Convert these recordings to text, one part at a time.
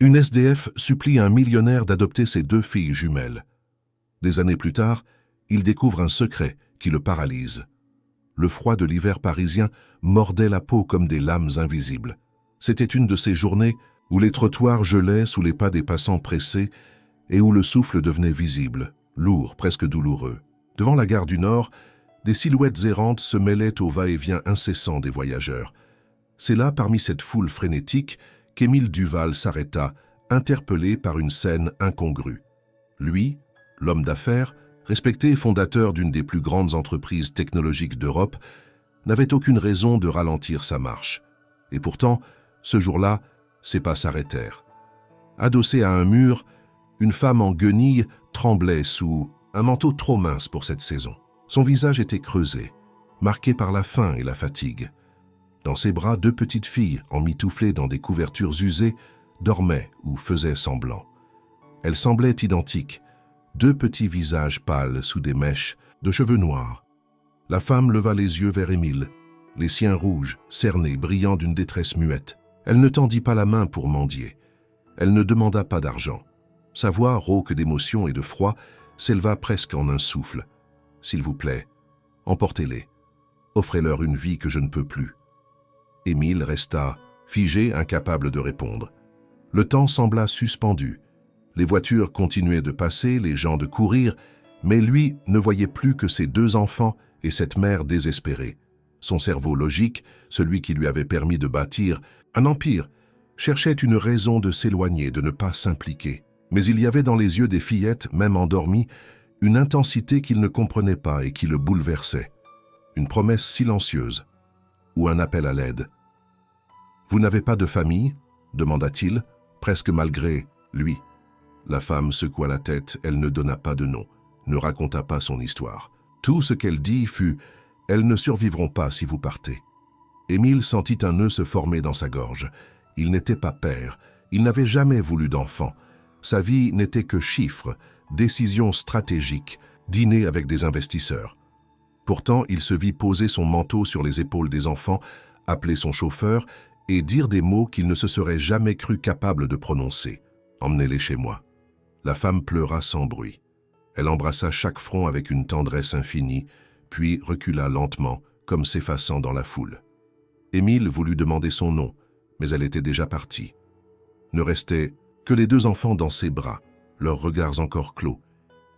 Une SDF supplie un millionnaire d'adopter ses 2 filles jumelles. Des années plus tard, il découvre un secret qui le paralyse. Le froid de l'hiver parisien mordait la peau comme des lames invisibles. C'était une de ces journées où les trottoirs gelaient sous les pas des passants pressés et où le souffle devenait visible, lourd, presque douloureux. Devant la gare du Nord, des silhouettes errantes se mêlaient au va-et-vient incessant des voyageurs. C'est là, parmi cette foule frénétique, qu'Émile Duval s'arrêta, interpellé par une scène incongrue. Lui, l'homme d'affaires, respecté et fondateur d'une des plus grandes entreprises technologiques d'Europe, n'avait aucune raison de ralentir sa marche. Et pourtant, ce jour-là, ses pas s'arrêtèrent. Adossée à un mur, une femme en guenilles tremblait sous un manteau trop mince pour cette saison. Son visage était creusé, marqué par la faim et la fatigue. Dans ses bras, 2 petites filles, emmitouflées dans des couvertures usées, dormaient ou faisaient semblant. Elles semblaient identiques, 2 petits visages pâles sous des mèches de cheveux noirs. La femme leva les yeux vers Émile, les siens rouges, cernés, brillant d'une détresse muette. Elle ne tendit pas la main pour mendier. Elle ne demanda pas d'argent. Sa voix, rauque d'émotion et de froid, s'éleva presque en un souffle. « S'il vous plaît, emportez-les. Offrez-leur une vie que je ne peux plus. » Émile resta figé, incapable de répondre. Le temps sembla suspendu. Les voitures continuaient de passer, les gens de courir, mais lui ne voyait plus que ses 2 enfants et cette mère désespérée. Son cerveau logique, celui qui lui avait permis de bâtir un empire, cherchait une raison de s'éloigner, de ne pas s'impliquer. Mais il y avait dans les yeux des fillettes, même endormies, une intensité qu'il ne comprenait pas et qui le bouleversait. Une promesse silencieuse ou un appel à l'aide. « Vous n'avez pas de famille ?» demanda-t-il, presque malgré lui. La femme secoua la tête, elle ne donna pas de nom, ne raconta pas son histoire. Tout ce qu'elle dit fut « Elles ne survivront pas si vous partez ». Émile sentit un nœud se former dans sa gorge. Il n'était pas père, il n'avait jamais voulu d'enfant. Sa vie n'était que chiffres, décisions stratégiques, dîner avec des investisseurs. Pourtant, il se vit poser son manteau sur les épaules des enfants, appeler son chauffeur et dire des mots qu'il ne se serait jamais cru capable de prononcer. « Emmenez-les chez moi ». La femme pleura sans bruit. Elle embrassa chaque front avec une tendresse infinie, puis recula lentement, comme s'effaçant dans la foule. Émile voulut demander son nom, mais elle était déjà partie. Ne restaient que les 2 enfants dans ses bras, leurs regards encore clos,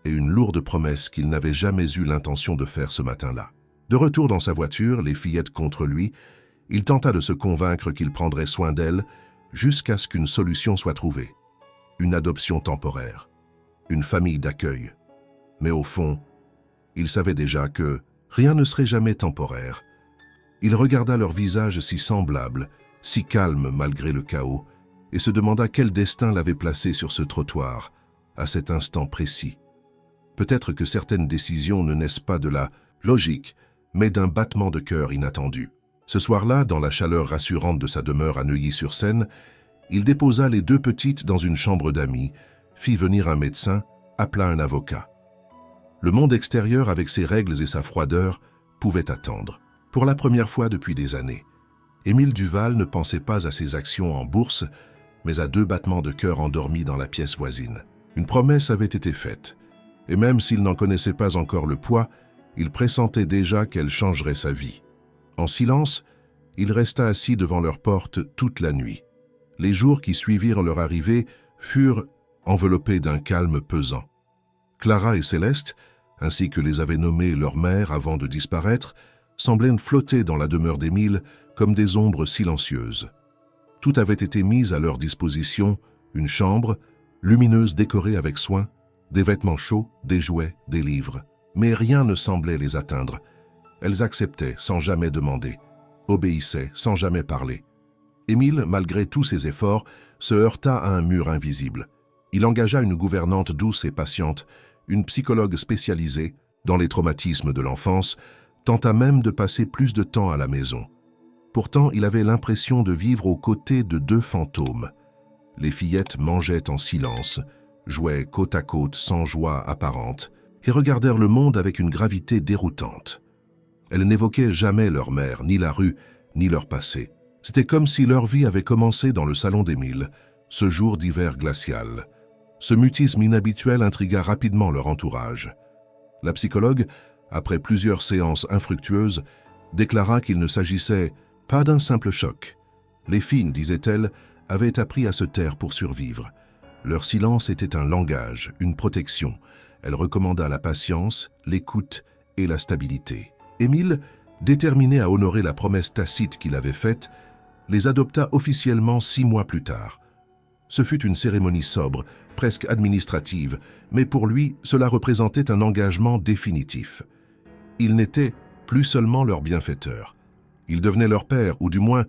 et une lourde promesse qu'il n'avait jamais eu l'intention de faire ce matin-là. De retour dans sa voiture, les fillettes contre lui, il tenta de se convaincre qu'il prendrait soin d'elles jusqu'à ce qu'une solution soit trouvée. Une adoption temporaire, une famille d'accueil. Mais au fond, il savait déjà que rien ne serait jamais temporaire. Il regarda leurs visages si semblables, si calmes malgré le chaos, et se demanda quel destin l'avait placé sur ce trottoir, à cet instant précis. Peut-être que certaines décisions ne naissent pas de la logique, mais d'un battement de cœur inattendu. Ce soir-là, dans la chaleur rassurante de sa demeure à Neuilly-sur-Seine, il déposa les 2 petites dans une chambre d'amis, fit venir un médecin, appela un avocat. Le monde extérieur, avec ses règles et sa froideur, pouvait attendre. Pour la première fois depuis des années, Émile Duval ne pensait pas à ses actions en bourse, mais à 2 battements de cœur endormis dans la pièce voisine. Une promesse avait été faite, et même s'il n'en connaissait pas encore le poids, il pressentait déjà qu'elle changerait sa vie. En silence, il resta assis devant leur porte toute la nuit. Les jours qui suivirent leur arrivée furent enveloppés d'un calme pesant. Clara et Céleste, ainsi que les avait nommées leur mère avant de disparaître, semblaient flotter dans la demeure d'Émile comme des ombres silencieuses. Tout avait été mis à leur disposition, une chambre, lumineuse décorée avec soin, des vêtements chauds, des jouets, des livres. Mais rien ne semblait les atteindre. Elles acceptaient sans jamais demander, obéissaient sans jamais parler. Émile, malgré tous ses efforts, se heurta à un mur invisible. Il engagea une gouvernante douce et patiente, une psychologue spécialisée dans les traumatismes de l'enfance, tenta même de passer plus de temps à la maison. Pourtant, il avait l'impression de vivre aux côtés de 2 fantômes. Les fillettes mangeaient en silence, jouaient côte à côte sans joie apparente, et regardèrent le monde avec une gravité déroutante. Elles n'évoquaient jamais leur mère, ni la rue, ni leur passé. C'était comme si leur vie avait commencé dans le salon d'Émile, ce jour d'hiver glacial. Ce mutisme inhabituel intrigua rapidement leur entourage. La psychologue, après plusieurs séances infructueuses, déclara qu'il ne s'agissait pas d'un simple choc. Les filles, disait-elle, avaient appris à se taire pour survivre. Leur silence était un langage, une protection. Elle recommanda la patience, l'écoute et la stabilité. Émile, déterminé à honorer la promesse tacite qu'il avait faite, les adopta officiellement 6 mois plus tard. Ce fut une cérémonie sobre, presque administrative, mais pour lui, cela représentait un engagement définitif. Il n'était plus seulement leur bienfaiteur. Il devenait leur père, ou du moins,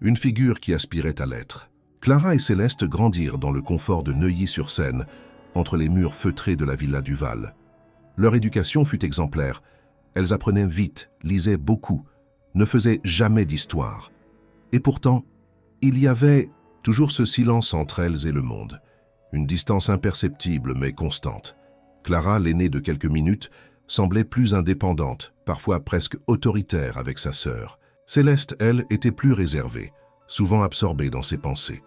une figure qui aspirait à l'être. Clara et Céleste grandirent dans le confort de Neuilly-sur-Seine, entre les murs feutrés de la villa du Val. Leur éducation fut exemplaire. Elles apprenaient vite, lisaient beaucoup, ne faisaient jamais d'histoire. Et pourtant, il y avait toujours ce silence entre elles et le monde, une distance imperceptible mais constante. Clara, l'aînée de quelques minutes, semblait plus indépendante, parfois presque autoritaire avec sa sœur. Céleste, elle, était plus réservée, souvent absorbée dans ses pensées.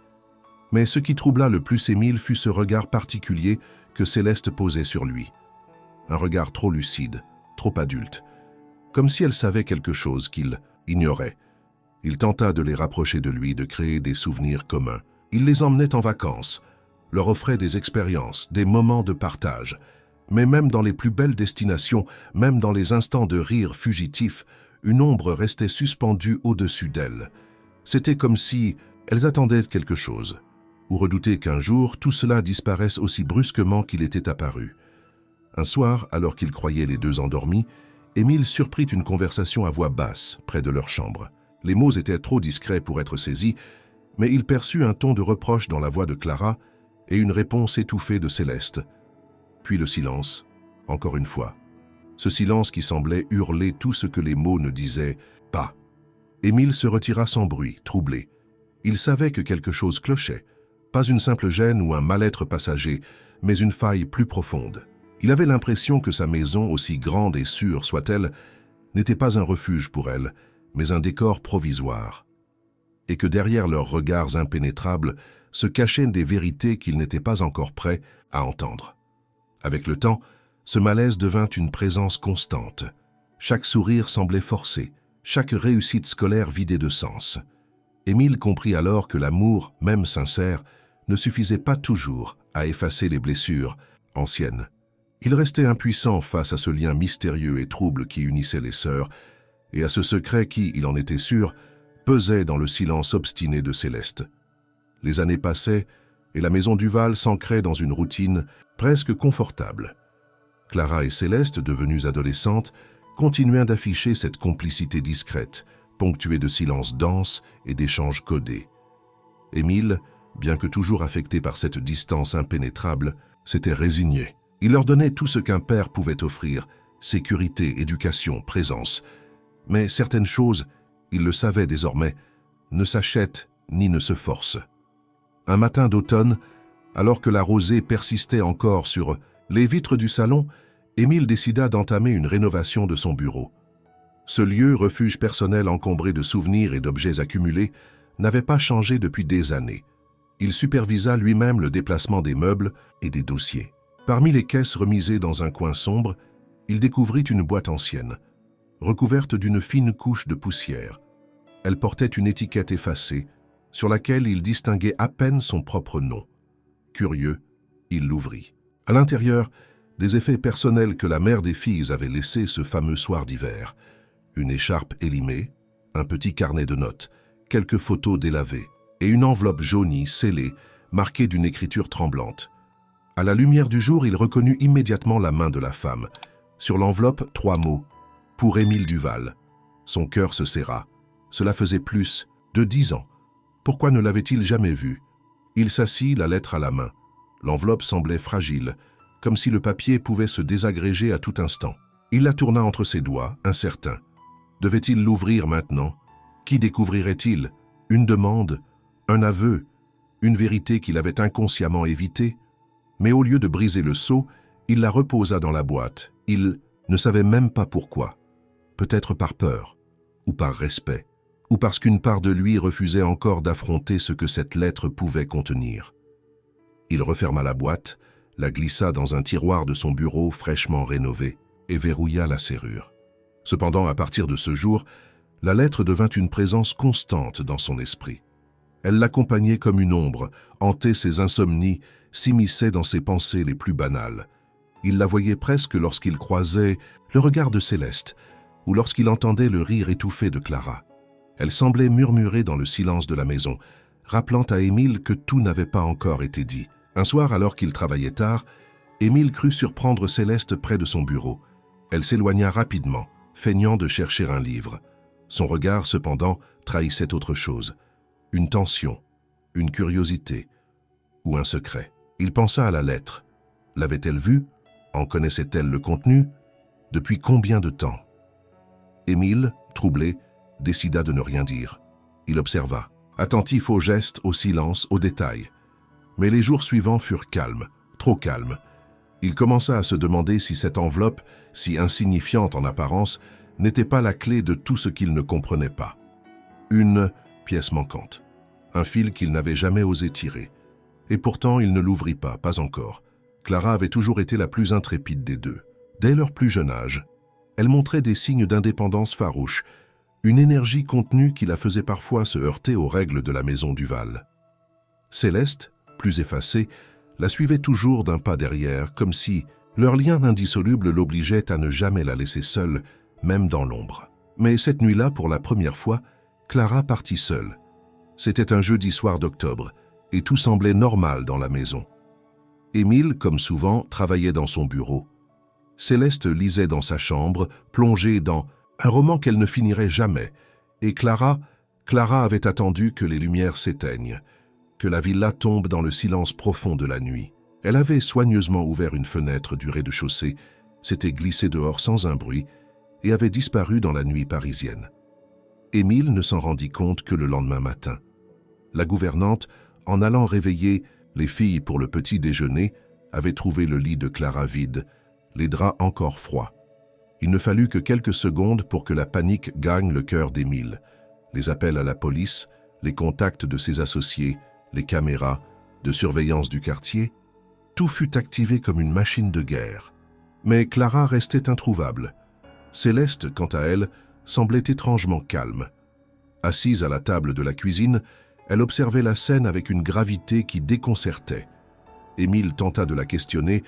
Mais ce qui troubla le plus Émile fut ce regard particulier que Céleste posait sur lui. Un regard trop lucide, trop adulte, comme si elle savait quelque chose qu'il ignorait. Il tenta de les rapprocher de lui, de créer des souvenirs communs. Il les emmenait en vacances, leur offrait des expériences, des moments de partage. Mais même dans les plus belles destinations, même dans les instants de rire fugitif, une ombre restait suspendue au-dessus d'elles. C'était comme si elles attendaient quelque chose, ou redoutaient qu'un jour tout cela disparaisse aussi brusquement qu'il était apparu. Un soir, alors qu'ils croyaient les deux endormis, Émile surprit une conversation à voix basse près de leur chambre. Les mots étaient trop discrets pour être saisis, mais il perçut un ton de reproche dans la voix de Clara et une réponse étouffée de Céleste. Puis le silence, encore une fois. Ce silence qui semblait hurler tout ce que les mots ne disaient pas. Émile se retira sans bruit, troublé. Il savait que quelque chose clochait, pas une simple gêne ou un mal-être passager, mais une faille plus profonde. Il avait l'impression que sa maison, aussi grande et sûre soit-elle, n'était pas un refuge pour elle, mais un décor provisoire, et que derrière leurs regards impénétrables se cachaient des vérités qu'ils n'étaient pas encore prêts à entendre. Avec le temps, ce malaise devint une présence constante. Chaque sourire semblait forcé, chaque réussite scolaire vidée de sens. Émile comprit alors que l'amour, même sincère, ne suffisait pas toujours à effacer les blessures anciennes. Il restait impuissant face à ce lien mystérieux et trouble qui unissait les sœurs, et à ce secret qui, il en était sûr, pesait dans le silence obstiné de Céleste. Les années passaient, et la maison Duval s'ancrait dans une routine presque confortable. Clara et Céleste, devenues adolescentes, continuaient d'afficher cette complicité discrète, ponctuée de silences denses et d'échanges codés. Émile, bien que toujours affecté par cette distance impénétrable, s'était résigné. Il leur donnait tout ce qu'un père pouvait offrir, sécurité, éducation, présence. Mais certaines choses, il le savait désormais, ne s'achètent ni ne se forcent. Un matin d'automne, alors que la rosée persistait encore sur les vitres du salon, Émile décida d'entamer une rénovation de son bureau. Ce lieu, refuge personnel encombré de souvenirs et d'objets accumulés, n'avait pas changé depuis des années. Il supervisa lui-même le déplacement des meubles et des dossiers. Parmi les caisses remisées dans un coin sombre, il découvrit une boîte ancienne, recouverte d'une fine couche de poussière. Elle portait une étiquette effacée, sur laquelle il distinguait à peine son propre nom. Curieux, il l'ouvrit. À l'intérieur, des effets personnels que la mère des filles avait laissés ce fameux soir d'hiver. Une écharpe élimée, un petit carnet de notes, quelques photos délavées, et une enveloppe jaunie, scellée, marquée d'une écriture tremblante. À la lumière du jour, il reconnut immédiatement la main de la femme. Sur l'enveloppe, 3 mots. Pour Émile Duval. Son cœur se serra. Cela faisait plus de 10 ans. Pourquoi ne l'avait-il jamais vu? Il s'assit, la lettre à la main. L'enveloppe semblait fragile, comme si le papier pouvait se désagréger à tout instant. Il la tourna entre ses doigts, incertain. Devait-il l'ouvrir maintenant? Qui découvrirait-il? Une demande? Un aveu? Une vérité qu'il avait inconsciemment évitée? Mais au lieu de briser le sceau, il la reposa dans la boîte. Il ne savait même pas pourquoi. Peut-être par peur, ou par respect, ou parce qu'une part de lui refusait encore d'affronter ce que cette lettre pouvait contenir. Il referma la boîte, la glissa dans un tiroir de son bureau fraîchement rénové et verrouilla la serrure. Cependant, à partir de ce jour, la lettre devint une présence constante dans son esprit. Elle l'accompagnait comme une ombre, hantait ses insomnies, s'immisçait dans ses pensées les plus banales. Il la voyait presque lorsqu'il croisait le regard de Céleste ou lorsqu'il entendait le rire étouffé de Clara. Elle semblait murmurer dans le silence de la maison, rappelant à Émile que tout n'avait pas encore été dit. Un soir, alors qu'il travaillait tard, Émile crut surprendre Céleste près de son bureau. Elle s'éloigna rapidement, feignant de chercher un livre. Son regard, cependant, trahissait autre chose. Une tension, une curiosité ou un secret. Il pensa à la lettre. L'avait-elle vue? En connaissait-elle le contenu? Depuis combien de temps? Émile, troublé, décida de ne rien dire. Il observa, attentif aux gestes, au silence, aux détails. Mais les jours suivants furent calmes, trop calmes. Il commença à se demander si cette enveloppe, si insignifiante en apparence, n'était pas la clé de tout ce qu'il ne comprenait pas. Une pièce manquante, un fil qu'il n'avait jamais osé tirer. Et pourtant, il ne l'ouvrit pas encore. Clara avait toujours été la plus intrépide des deux. Dès leur plus jeune âge, elle montrait des signes d'indépendance farouche, une énergie contenue qui la faisait parfois se heurter aux règles de la maison Duval. Céleste, plus effacée, la suivait toujours d'un pas derrière, comme si leur lien indissoluble l'obligeait à ne jamais la laisser seule, même dans l'ombre. Mais cette nuit-là, pour la première fois, Clara partit seule. C'était un jeudi soir d'octobre, et tout semblait normal dans la maison. Émile, comme souvent, travaillait dans son bureau. Céleste lisait dans sa chambre, plongée dans un roman qu'elle ne finirait jamais, et Clara avait attendu que les lumières s'éteignent, que la villa tombe dans le silence profond de la nuit. Elle avait soigneusement ouvert une fenêtre du rez-de-chaussée, s'était glissée dehors sans un bruit et avait disparu dans la nuit parisienne. Émile ne s'en rendit compte que le lendemain matin. La gouvernante, en allant réveiller les filles pour le petit déjeuner, avait trouvé le lit de Clara vide, les draps encore froids. Il ne fallut que quelques secondes pour que la panique gagne le cœur d'Émile. Les appels à la police, les contacts de ses associés, les caméras de surveillance du quartier, tout fut activé comme une machine de guerre. Mais Clara restait introuvable. Céleste, quant à elle, semblait étrangement calme. Assise à la table de la cuisine, elle observait la scène avec une gravité qui déconcertait. Émile tenta de la questionner,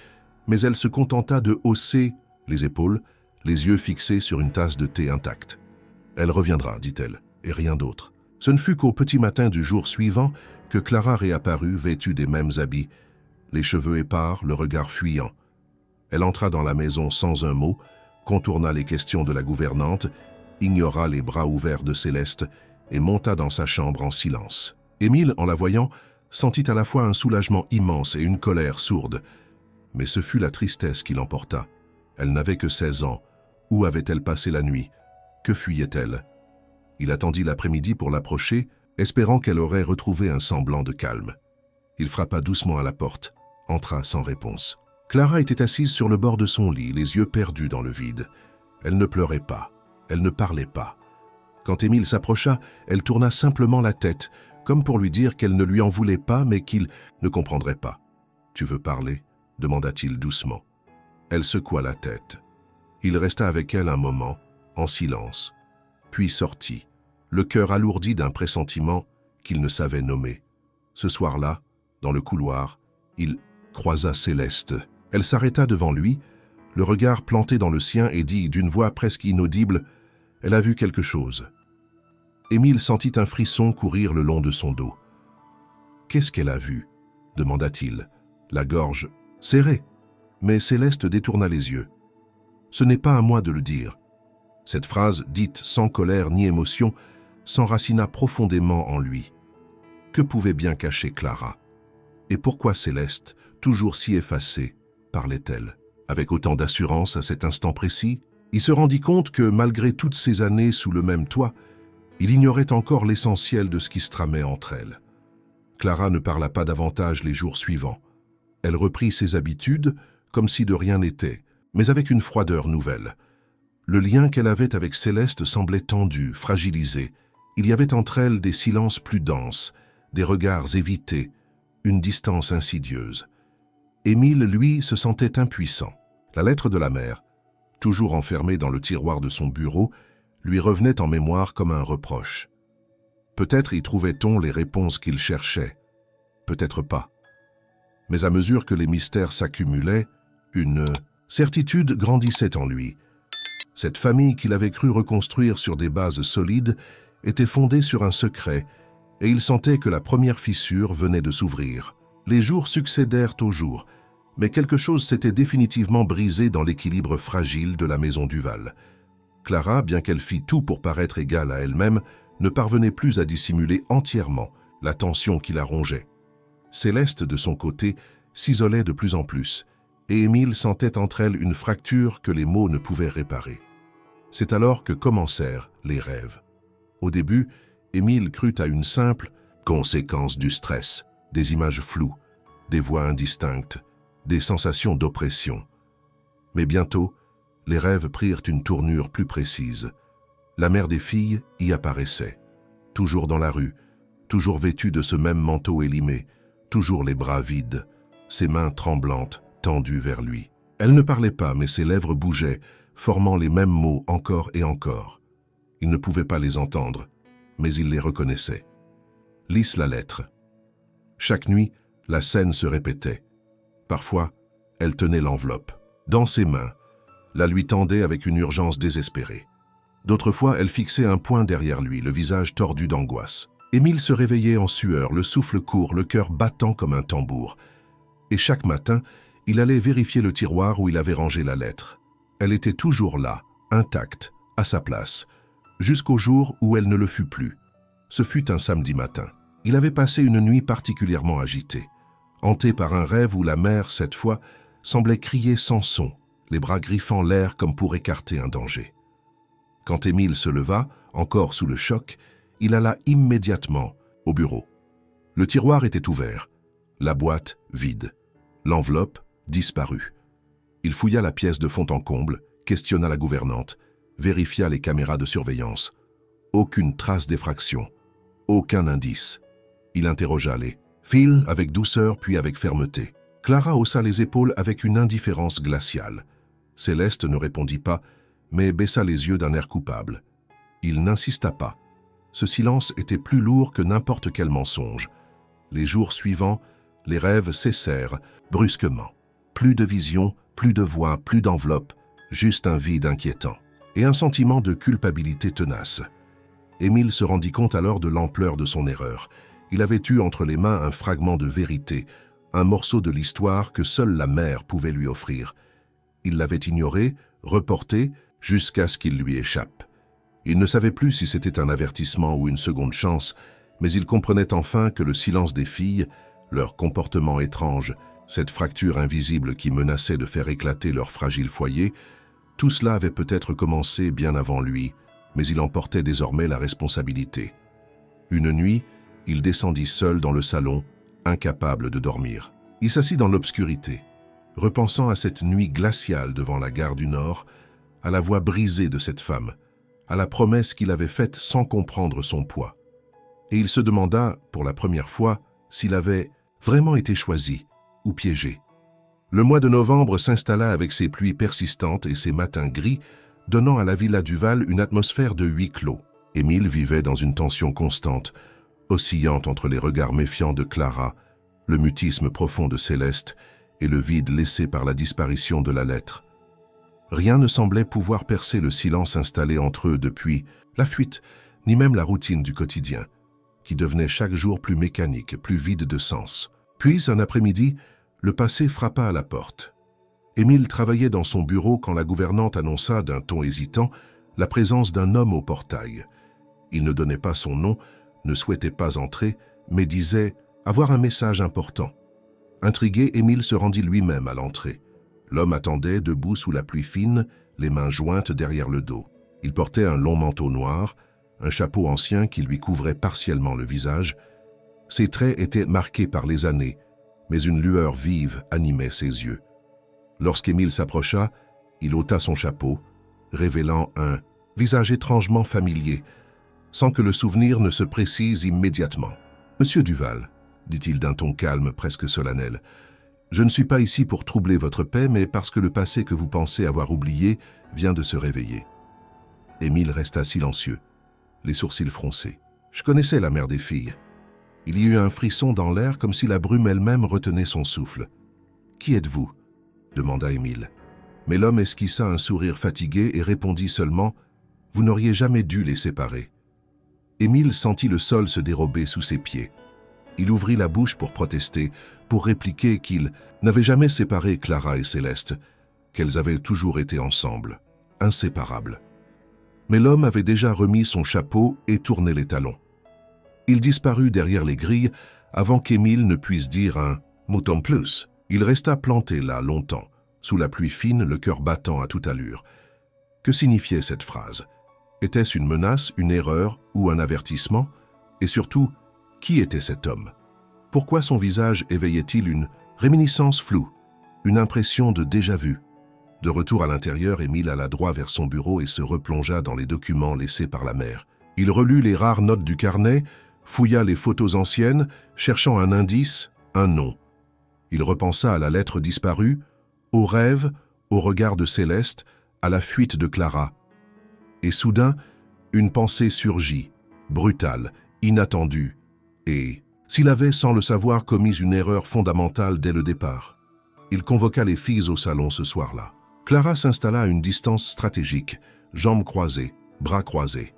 mais elle se contenta de hausser les épaules, les yeux fixés sur une tasse de thé intacte. « Elle reviendra, dit-elle, et rien d'autre. » Ce ne fut qu'au petit matin du jour suivant que Clara réapparut vêtue des mêmes habits, les cheveux épars, le regard fuyant. Elle entra dans la maison sans un mot, contourna les questions de la gouvernante, ignora les bras ouverts de Céleste et monta dans sa chambre en silence. Émile, en la voyant, sentit à la fois un soulagement immense et une colère sourde. Mais ce fut la tristesse qui l'emporta. Elle n'avait que 16 ans. Où avait-elle passé la nuit? Que fuyait-elle? Il attendit l'après-midi pour l'approcher, espérant qu'elle aurait retrouvé un semblant de calme. Il frappa doucement à la porte, entra sans réponse. Clara était assise sur le bord de son lit, les yeux perdus dans le vide. Elle ne pleurait pas, elle ne parlait pas. Quand Émile s'approcha, elle tourna simplement la tête, comme pour lui dire qu'elle ne lui en voulait pas, mais qu'il ne comprendrait pas. « Tu veux parler ?» demanda-t-il doucement. Elle secoua la tête. Il resta avec elle un moment, en silence, puis sortit, le cœur alourdi d'un pressentiment qu'il ne savait nommer. Ce soir-là, dans le couloir, il croisa Céleste. Elle s'arrêta devant lui, le regard planté dans le sien, et dit d'une voix presque inaudible « Elle a vu quelque chose. » Émile sentit un frisson courir le long de son dos. « Qu'est-ce qu'elle a vu ?» demanda-t-il, la gorge serrée. Mais Céleste détourna les yeux. « Ce n'est pas à moi de le dire. » Cette phrase, dite sans colère ni émotion, s'enracina profondément en lui. Que pouvait bien cacher Clara? Et pourquoi Céleste, toujours si effacée, parlait-elle avec autant d'assurance à cet instant précis? Il se rendit compte que, malgré toutes ces années sous le même toit, il ignorait encore l'essentiel de ce qui se tramait entre elles. Clara ne parla pas davantage les jours suivants. Elle reprit ses habitudes, comme si de rien n'était, mais avec une froideur nouvelle. Le lien qu'elle avait avec Céleste semblait tendu, fragilisé. Il y avait entre elles des silences plus denses, des regards évités, une distance insidieuse. Émile, lui, se sentait impuissant. La lettre de la mère, toujours enfermée dans le tiroir de son bureau, lui revenait en mémoire comme un reproche. Peut-être y trouvait-on les réponses qu'il cherchait, peut-être pas. Mais à mesure que les mystères s'accumulaient, une certitude grandissait en lui. Cette famille qu'il avait cru reconstruire sur des bases solides était fondée sur un secret, et il sentait que la première fissure venait de s'ouvrir. Les jours succédèrent aux jours, mais quelque chose s'était définitivement brisé dans l'équilibre fragile de la maison Duval. Clara, bien qu'elle fît tout pour paraître égale à elle-même, ne parvenait plus à dissimuler entièrement la tension qui la rongeait. Céleste, de son côté, s'isolait de plus en plus, et Émile sentait entre elles une fracture que les mots ne pouvaient réparer. C'est alors que commencèrent les rêves. Au début, Émile crut à une simple conséquence du stress, des images floues, des voix indistinctes, des sensations d'oppression. Mais bientôt, les rêves prirent une tournure plus précise. La mère des filles y apparaissait, toujours dans la rue, toujours vêtue de ce même manteau élimé, toujours les bras vides, ses mains tremblantes tendues vers lui. Elle ne parlait pas, mais ses lèvres bougeaient, formant les mêmes mots encore et encore. Il ne pouvait pas les entendre, mais il les reconnaissait. Lisse la lettre. Chaque nuit, la scène se répétait. Parfois, elle tenait l'enveloppe, dans ses mains, la lui tendait avec une urgence désespérée. D'autres fois, elle fixait un point derrière lui, le visage tordu d'angoisse. Émile se réveillait en sueur, le souffle court, le cœur battant comme un tambour. Et chaque matin, il allait vérifier le tiroir où il avait rangé la lettre. Elle était toujours là, intacte, à sa place, jusqu'au jour où elle ne le fut plus. Ce fut un samedi matin. Il avait passé une nuit particulièrement agitée, hanté par un rêve où la mère, cette fois, semblait crier sans son, les bras griffant l'air comme pour écarter un danger. Quand Émile se leva, encore sous le choc, il alla immédiatement au bureau. Le tiroir était ouvert, la boîte vide, l'enveloppe disparue. Il fouilla la pièce de fond en comble, questionna la gouvernante, vérifia les caméras de surveillance. Aucune trace d'effraction, aucun indice. Il interrogea les fils avec douceur puis avec fermeté. Clara haussa les épaules avec une indifférence glaciale. Céleste ne répondit pas, mais baissa les yeux d'un air coupable. Il n'insista pas. Ce silence était plus lourd que n'importe quel mensonge. Les jours suivants, les rêves cessèrent brusquement. Plus de vision, plus de voix, plus d'enveloppe, juste un vide inquiétant. Et un sentiment de culpabilité tenace. Émile se rendit compte alors de l'ampleur de son erreur. Il avait eu entre les mains un fragment de vérité, un morceau de l'histoire que seule la mère pouvait lui offrir. Il l'avait ignoré, reporté, jusqu'à ce qu'il lui échappe. Il ne savait plus si c'était un avertissement ou une seconde chance, mais il comprenait enfin que le silence des filles, leur comportement étrange, cette fracture invisible qui menaçait de faire éclater leur fragile foyer, tout cela avait peut-être commencé bien avant lui, mais il en portait désormais la responsabilité. Une nuit, il descendit seul dans le salon, incapable de dormir. Il s'assit dans l'obscurité, repensant à cette nuit glaciale devant la gare du Nord, à la voix brisée de cette femme, à la promesse qu'il avait faite sans comprendre son poids. Et il se demanda, pour la première fois, s'il avait vraiment été choisi ou piégé. Le mois de novembre s'installa avec ses pluies persistantes et ses matins gris, donnant à la villa Duval une atmosphère de huis clos. Émile vivait dans une tension constante, oscillante entre les regards méfiants de Clara, le mutisme profond de Céleste et le vide laissé par la disparition de la lettre. Rien ne semblait pouvoir percer le silence installé entre eux depuis la fuite, ni même la routine du quotidien, qui devenait chaque jour plus mécanique, plus vide de sens. Puis, un après-midi, le passé frappa à la porte. Émile travaillait dans son bureau quand la gouvernante annonça d'un ton hésitant la présence d'un homme au portail. Il ne donnait pas son nom, ne souhaitait pas entrer, mais disait avoir un message important. Intrigué, Émile se rendit lui-même à l'entrée. L'homme attendait, debout sous la pluie fine, les mains jointes derrière le dos. Il portait un long manteau noir, un chapeau ancien qui lui couvrait partiellement le visage. Ses traits étaient marqués par les années, mais une lueur vive animait ses yeux. Lorsqu'Émile s'approcha, il ôta son chapeau, révélant un visage étrangement familier, sans que le souvenir ne se précise immédiatement. « Monsieur Duval, dit-il d'un ton calme, presque solennel. « Je ne suis pas ici pour troubler votre paix, mais parce que le passé que vous pensez avoir oublié vient de se réveiller. » Émile resta silencieux, les sourcils froncés. Je connaissais la mère des filles. Il y eut un frisson dans l'air, comme si la brume elle-même retenait son souffle. « Qui êtes-vous » demanda Émile. Mais l'homme esquissa un sourire fatigué et répondit seulement « Vous n'auriez jamais dû les séparer. » Émile sentit le sol se dérober sous ses pieds. Il ouvrit la bouche pour protester, pour répliquer qu'il n'avait jamais séparé Clara et Céleste, qu'elles avaient toujours été ensemble, inséparables. Mais l'homme avait déjà remis son chapeau et tourné les talons. Il disparut derrière les grilles avant qu'Émile ne puisse dire un mot en plus. Il resta planté là longtemps, sous la pluie fine, le cœur battant à toute allure. Que signifiait cette phrase? Était-ce une menace, une erreur ou un avertissement? Et surtout, qui était cet homme? Pourquoi son visage éveillait-il une réminiscence floue, une impression de déjà-vu? De retour à l'intérieur, Émile alla droit vers son bureau et se replongea dans les documents laissés par la mère. Il relut les rares notes du carnet, fouilla les photos anciennes, cherchant un indice, un nom. Il repensa à la lettre disparue, au rêve, au regard de Céleste, à la fuite de Clara. Et soudain, une pensée surgit, brutale, inattendue, et, s'il avait, sans le savoir, commis une erreur fondamentale dès le départ, il convoqua les filles au salon ce soir-là. Clara s'installa à une distance stratégique, jambes croisées, bras croisés.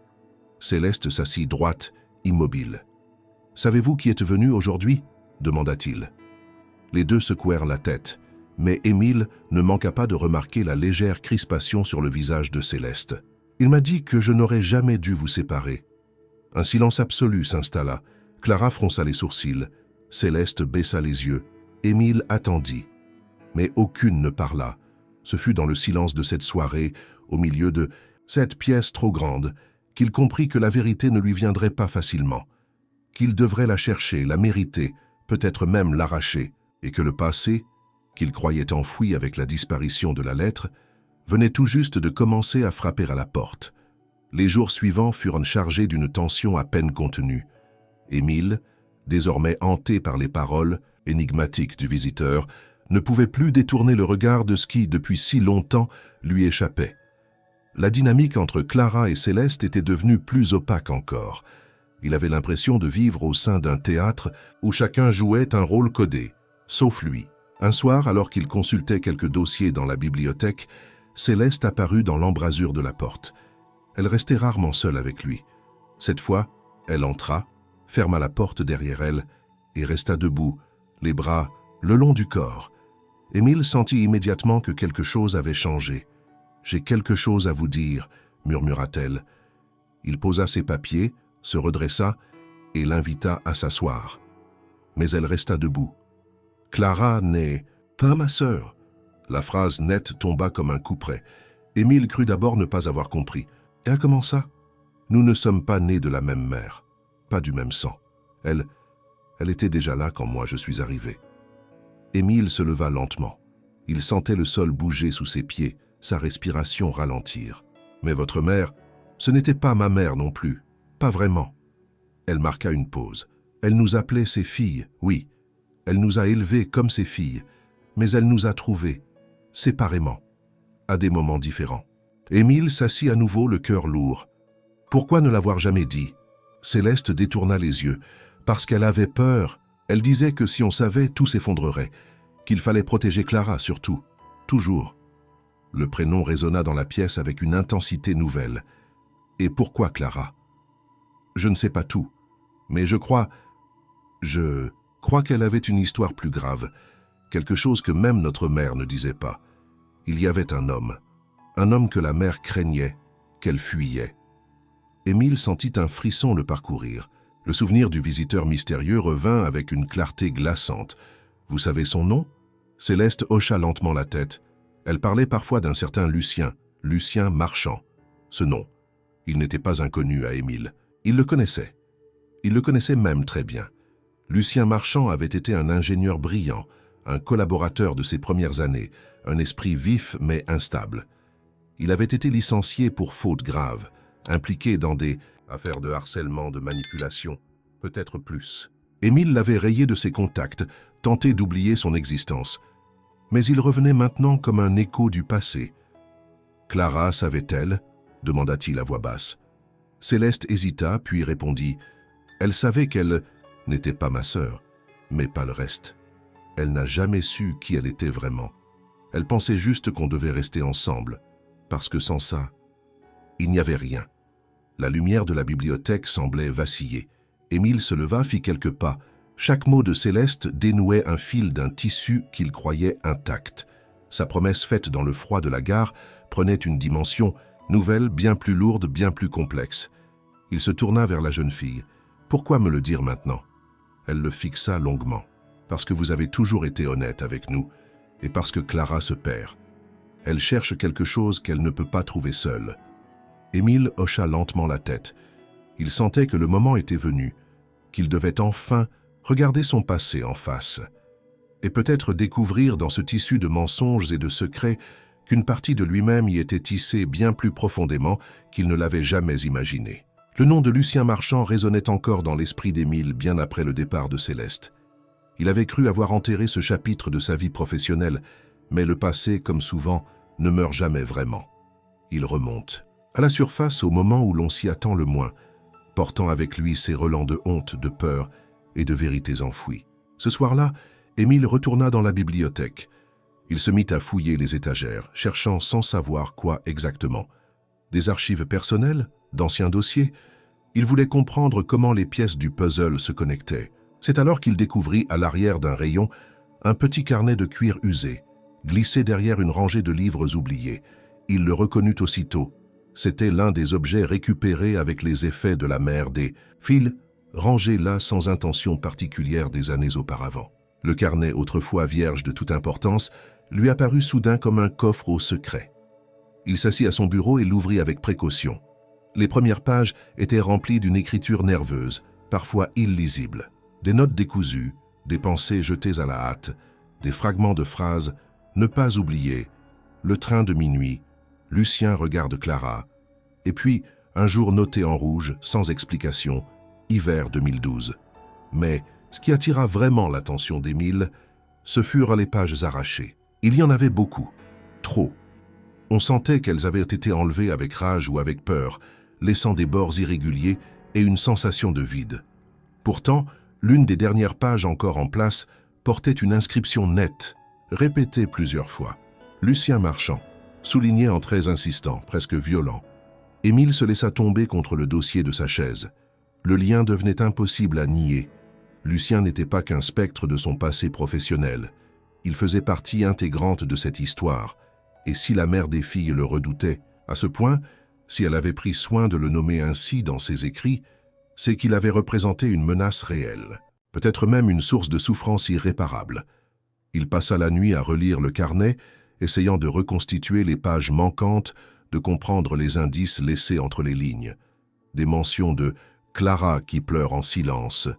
Céleste s'assit droite, immobile. « Savez-vous qui est venu aujourd'hui » demanda-t-il. Les deux secouèrent la tête, mais Émile ne manqua pas de remarquer la légère crispation sur le visage de Céleste. « Il m'a dit que je n'aurais jamais dû vous séparer. » Un silence absolu s'installa. Clara fronça les sourcils. Céleste baissa les yeux. Émile attendit. Mais aucune ne parla. Ce fut dans le silence de cette soirée, au milieu de cette pièce trop grande, qu'il comprit que la vérité ne lui viendrait pas facilement, qu'il devrait la chercher, la mériter, peut-être même l'arracher, et que le passé, qu'il croyait enfoui avec la disparition de la lettre, venait tout juste de commencer à frapper à la porte. Les jours suivants furent chargés d'une tension à peine contenue. Émile, désormais hanté par les paroles énigmatiques du visiteur, ne pouvait plus détourner le regard de ce qui, depuis si longtemps, lui échappait. La dynamique entre Clara et Céleste était devenue plus opaque encore. Il avait l'impression de vivre au sein d'un théâtre où chacun jouait un rôle codé, sauf lui. Un soir, alors qu'il consultait quelques dossiers dans la bibliothèque, Céleste apparut dans l'embrasure de la porte. Elle restait rarement seule avec lui. Cette fois, elle entra, ferma la porte derrière elle et resta debout, les bras le long du corps. Émile sentit immédiatement que quelque chose avait changé. « J'ai quelque chose à vous dire » murmura-t-elle. Il posa ses papiers, se redressa et l'invita à s'asseoir. Mais elle resta debout. « Clara n'est pas ma sœur. » La phrase nette tomba comme un couperet. Émile crut d'abord ne pas avoir compris. « Et comment ça ? Nous ne sommes pas nés de la même mère, pas du même sang. Elle était déjà là quand moi je suis arrivé. » Émile se leva lentement. Il sentait le sol bouger sous ses pieds, sa respiration ralentir. « Mais votre mère, ce n'était pas ma mère non plus, pas vraiment. » Elle marqua une pause. « Elle nous appelait ses filles, oui. Elle nous a élevés comme ses filles, mais elle nous a trouvés, séparément, à des moments différents. » Émile s'assit à nouveau, le cœur lourd. Pourquoi ne l'avoir jamais dit? Céleste détourna les yeux, parce qu'elle avait peur. Elle disait que si on savait, tout s'effondrerait, qu'il fallait protéger Clara surtout, toujours. Le prénom résonna dans la pièce avec une intensité nouvelle. Et pourquoi Clara? Je ne sais pas tout, mais je crois qu'elle avait une histoire plus grave, quelque chose que même notre mère ne disait pas. Il y avait un homme que la mère craignait, qu'elle fuyait. Émile sentit un frisson le parcourir. Le souvenir du visiteur mystérieux revint avec une clarté glaçante. « Vous savez son nom ?» Céleste hocha lentement la tête. Elle parlait parfois d'un certain Lucien Marchand. Ce nom, il n'était pas inconnu à Émile. Il le connaissait. Il le connaissait même très bien. Lucien Marchand avait été un ingénieur brillant, un collaborateur de ses premières années, un esprit vif mais instable. Il avait été licencié pour faute grave, impliqué dans des affaires de harcèlement, de manipulation, peut-être plus. Émile l'avait rayé de ses contacts, tenté d'oublier son existence. Mais il revenait maintenant comme un écho du passé. « Clara savait-elle » demanda-t-il à voix basse. Céleste hésita, puis répondit « Elle savait qu'elle n'était pas ma sœur, mais pas le reste. Elle n'a jamais su qui elle était vraiment. Elle pensait juste qu'on devait rester ensemble, parce que sans ça, il n'y avait rien. » La lumière de la bibliothèque semblait vaciller. Émile se leva, fit quelques pas. Chaque mot de Céleste dénouait un fil d'un tissu qu'il croyait intact. Sa promesse faite dans le froid de la gare prenait une dimension nouvelle, bien plus lourde, bien plus complexe. Il se tourna vers la jeune fille. « Pourquoi me le dire maintenant ?» Elle le fixa longuement. « Parce que vous avez toujours été honnête avec nous, et parce que Clara se perd. Elle cherche quelque chose qu'elle ne peut pas trouver seule. » Émile hocha lentement la tête. Il sentait que le moment était venu, qu'il devait enfin regarder son passé en face, et peut-être découvrir dans ce tissu de mensonges et de secrets qu'une partie de lui-même y était tissée bien plus profondément qu'il ne l'avait jamais imaginé. Le nom de Lucien Marchand résonnait encore dans l'esprit d'Émile bien après le départ de Céleste. Il avait cru avoir enterré ce chapitre de sa vie professionnelle, mais le passé, comme souvent, ne meurt jamais vraiment. Il remonte à la surface au moment où l'on s'y attend le moins, portant avec lui ses relents de honte, de peur et de vérités enfouies. Ce soir-là, Émile retourna dans la bibliothèque. Il se mit à fouiller les étagères, cherchant sans savoir quoi exactement. Des archives personnelles, d'anciens dossiers. Il voulait comprendre comment les pièces du puzzle se connectaient. C'est alors qu'il découvrit à l'arrière d'un rayon un petit carnet de cuir usé, glissé derrière une rangée de livres oubliés. Il le reconnut aussitôt. C'était l'un des objets récupérés avec les effets de la mère des fils, rangés là sans intention particulière des années auparavant. Le carnet, autrefois vierge de toute importance, lui apparut soudain comme un coffre au secret. Il s'assit à son bureau et l'ouvrit avec précaution. Les premières pages étaient remplies d'une écriture nerveuse, parfois illisible. Des notes décousues, des pensées jetées à la hâte, des fragments de phrases « ne pas oublier »,« le train de minuit », Lucien regarde Clara, et puis un jour noté en rouge, sans explication, hiver 2012. Mais ce qui attira vraiment l'attention d'Émile, ce furent les pages arrachées. Il y en avait beaucoup, trop. On sentait qu'elles avaient été enlevées avec rage ou avec peur, laissant des bords irréguliers et une sensation de vide. Pourtant, l'une des dernières pages encore en place portait une inscription nette, répétée plusieurs fois. Lucien Marchand, souligné en traits insistants, presque violents. Émile se laissa tomber contre le dossier de sa chaise. Le lien devenait impossible à nier. Lucien n'était pas qu'un spectre de son passé professionnel. Il faisait partie intégrante de cette histoire. Et si la mère des filles le redoutait, à ce point, si elle avait pris soin de le nommer ainsi dans ses écrits, c'est qu'il avait représenté une menace réelle, peut-être même une source de souffrance irréparable. Il passa la nuit à relire le carnet, essayant de reconstituer les pages manquantes, de comprendre les indices laissés entre les lignes. Des mentions de « Clara qui pleure en silence »,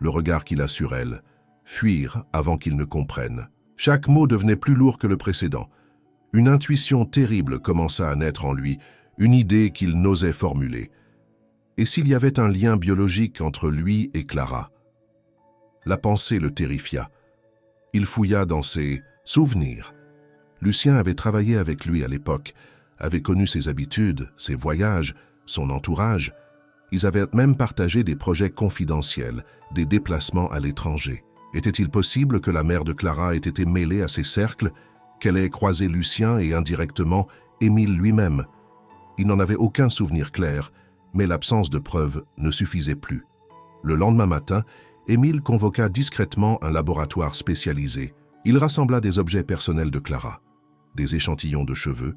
le regard qu'il a sur elle, fuir avant qu'il ne comprenne. Chaque mot devenait plus lourd que le précédent. Une intuition terrible commença à naître en lui, une idée qu'il n'osait formuler. Et s'il y avait un lien biologique entre lui et Clara? La pensée le terrifia. Il fouilla dans ses souvenirs. Lucien avait travaillé avec lui à l'époque, avait connu ses habitudes, ses voyages, son entourage. Ils avaient même partagé des projets confidentiels, des déplacements à l'étranger. Était-il possible que la mère de Clara ait été mêlée à ces cercles, qu'elle ait croisé Lucien et indirectement Émile lui-même? Il n'en avait aucun souvenir clair, mais l'absence de preuves ne suffisait plus. Le lendemain matin, Émile convoqua discrètement un laboratoire spécialisé. Il rassembla des objets personnels de Clara, des échantillons de cheveux,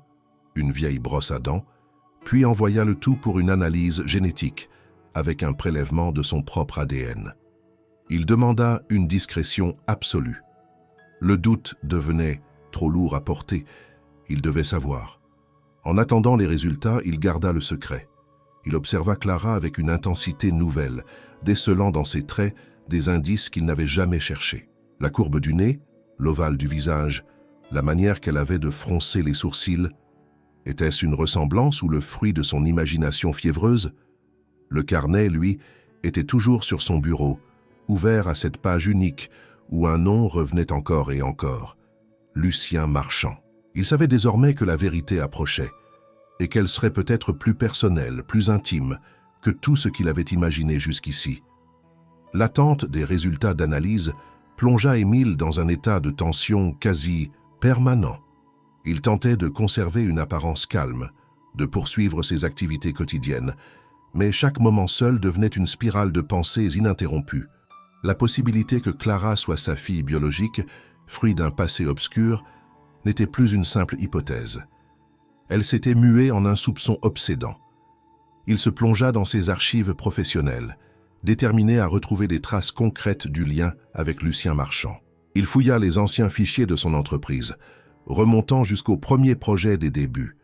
une vieille brosse à dents, puis envoya le tout pour une analyse génétique, avec un prélèvement de son propre ADN. Il demanda une discrétion absolue. Le doute devenait trop lourd à porter, il devait savoir. En attendant les résultats, il garda le secret. Il observa Clara avec une intensité nouvelle, décelant dans ses traits des indices qu'il n'avait jamais cherchés. La courbe du nez, l'ovale du visage, la manière qu'elle avait de froncer les sourcils. Était-ce une ressemblance ou le fruit de son imagination fiévreuse? Le carnet, lui, était toujours sur son bureau, ouvert à cette page unique où un nom revenait encore et encore. Lucien Marchand. Il savait désormais que la vérité approchait et qu'elle serait peut-être plus personnelle, plus intime que tout ce qu'il avait imaginé jusqu'ici. L'attente des résultats d'analyse plongea Émile dans un état de tension quasi permanent. Il tentait de conserver une apparence calme, de poursuivre ses activités quotidiennes, mais chaque moment seul devenait une spirale de pensées ininterrompues. La possibilité que Clara soit sa fille biologique, fruit d'un passé obscur, n'était plus une simple hypothèse. Elle s'était muée en un soupçon obsédant. Il se plongea dans ses archives professionnelles, déterminé à retrouver des traces concrètes du lien avec Lucien Marchand. Il fouilla les anciens fichiers de son entreprise, remontant jusqu'au premier projet des débuts.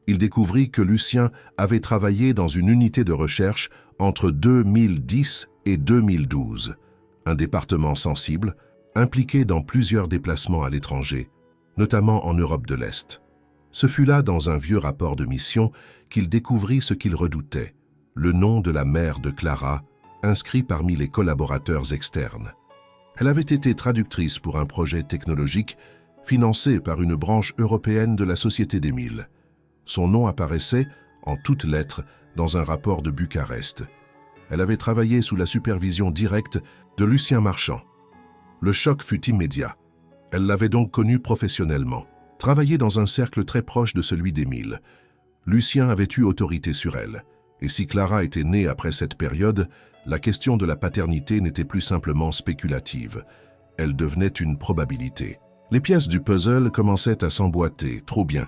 Il découvrit que Lucien avait travaillé dans une unité de recherche entre 2010 et 2012, un département sensible, impliqué dans plusieurs déplacements à l'étranger, notamment en Europe de l'Est. Ce fut là, dans un vieux rapport de mission, qu'il découvrit ce qu'il redoutait, le nom de la mère de Clara, inscrit parmi les collaborateurs externes. Elle avait été traductrice pour un projet technologique financé par une branche européenne de la Société d'Émile. Son nom apparaissait, en toutes lettres, dans un rapport de Bucarest. Elle avait travaillé sous la supervision directe de Lucien Marchand. Le choc fut immédiat. Elle l'avait donc connu professionnellement, travaillé dans un cercle très proche de celui d'Émile. Lucien avait eu autorité sur elle, et si Clara était née après cette période, la question de la paternité n'était plus simplement spéculative. Elle devenait une probabilité. Les pièces du puzzle commençaient à s'emboîter, trop bien.